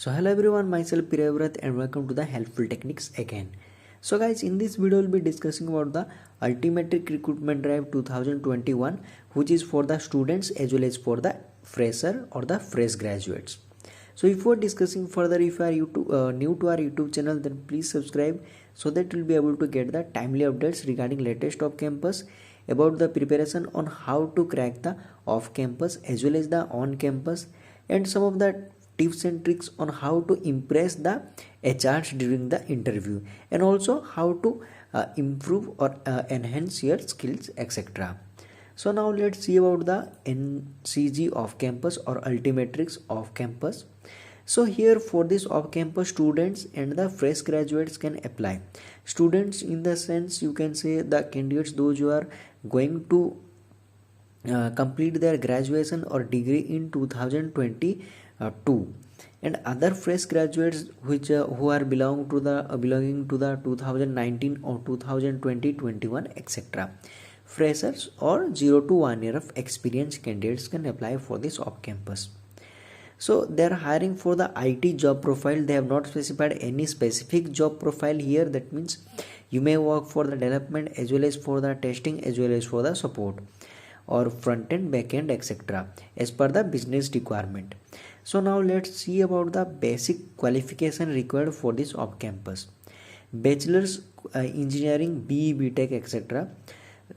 So hello everyone, myself Pirevrat and welcome to the Helpful Techniques again. So guys, in this video we'll be discussing about the Altimetrik Recruitment Drive 2021, which is for the students as well as for the fresher or the fresh graduates. So before discussing further, if you are new to our YouTube channel, then please subscribe so that you'll be able to get the timely updates regarding latest off campus, about the preparation on how to crack the off campus as well as the on campus, and some of the tips and tricks on how to impress the HRs during the interview, and also how to improve or enhance your skills, etc. So now let's see about the NCG off campus or Altimetrics off campus. So here for this off campus, students and the fresh graduates can apply. Students in the sense you can say the candidates, those who are going to complete their graduation or degree in 2022, and other fresh graduates which who are belonging to the 2019 or 2020-21, etc. Freshers or 0 to 1 year of experience candidates can apply for this off campus. So they are hiring for the IT job profile. They have not specified any specific job profile here. That means you may work for the development as well as for the testing as well as for the support or front end, back end, etc. as per the business requirement. So now let's see about the basic qualification required for this off campus. Bachelor's engineering, BE, BTech, etc.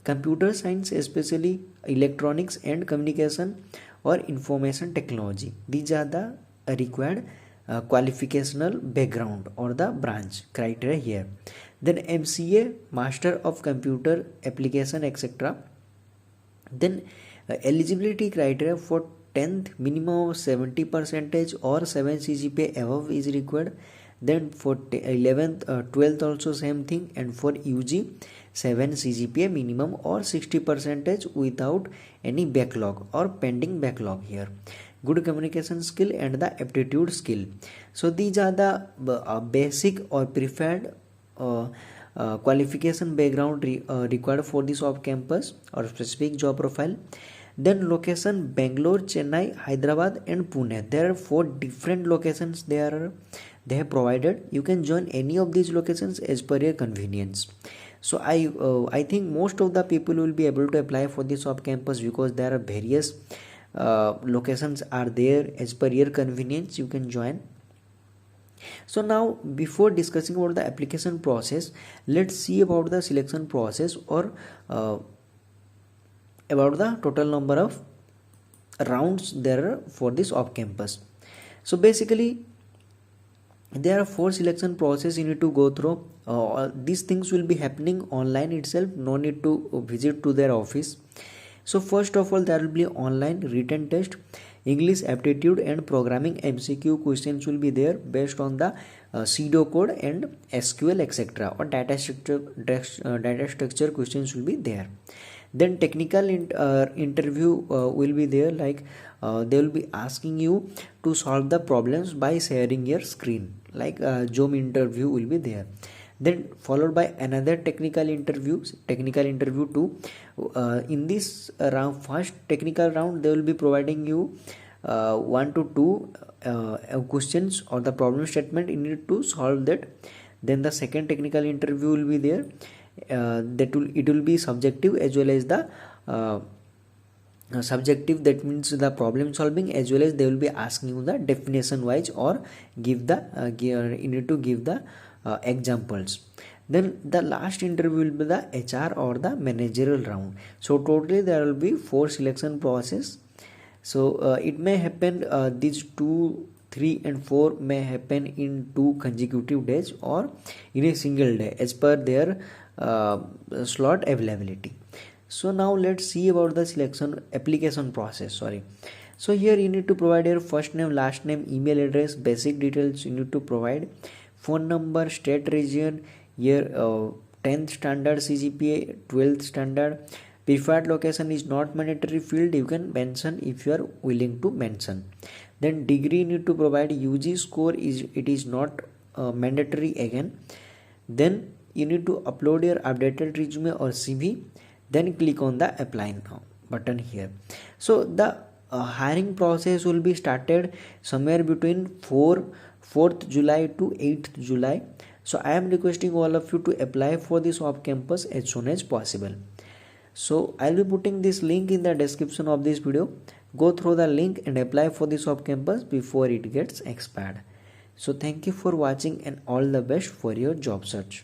Computer science, especially electronics and communication or information technology. These are the required qualificational background or the branch criteria here. Then MCA, Master of Computer Application, etc. Then eligibility criteria for 10th minimum of 70% or 7 CGPA above is required. Then for 11th 12th also same thing, and for UG 7 CGPA minimum or 60% without any backlog or pending backlog here. Good communication skill and the aptitude skill. So these are the basic or preferred qualification background required for this off campus or specific job profile. Then location: Bangalore, Chennai, Hyderabad and Pune. There are 4 different locations they have provided. You can join any of these locations as per your convenience. So I think most of the people will be able to apply for this off campus because there are various locations are there as per your convenience. You can join. So now before discussing about the application process, let's see about the selection process or about the total number of rounds there are for this off campus. So basically there are 4 selection process you need to go through. These things will be happening online itself, no need to visit to their office. So first of all, there will be online written test, English aptitude and programming MCQ questions will be there based on the pseudo code and SQL, etc. or data structure questions will be there. Then technical interview will be there, like they will be asking you to solve the problems by sharing your screen, like Zoom interview will be there. Then followed by another technical interview 2. In this round, first technical round, they will be providing you 1 to 2 questions or the problem statement. You need to solve that. Then the second technical interview will be there. It will be subjective as well as the subjective, that means the problem solving, as well as they will be asking you the definition wise or give the you need to give the examples. Then the last interview will be the HR or the managerial round. So totally there will be 4 selection process. So it may happen these 2, 3 and 4 may happen in 2 consecutive days or in a single day as per their slot availability. So now let's see about the application process. So here you need to provide your first name, last name, email address, basic details you need to provide, phone number, state, region, year, 10th standard CGPA, 12th standard. Preferred location is not mandatory field, you can mention if you are willing to mention. Then degree you need to provide, UG score is not mandatory again. Then you need to upload your updated resume or CV. Then click on the apply now button here. So the hiring process will be started somewhere between 4th July to 8th July. So I am requesting all of you to apply for this off campus as soon as possible. So I'll be putting this link in the description of this video. Go through the link and apply for this off campus before it gets expired. So thank you for watching and all the best for your job search.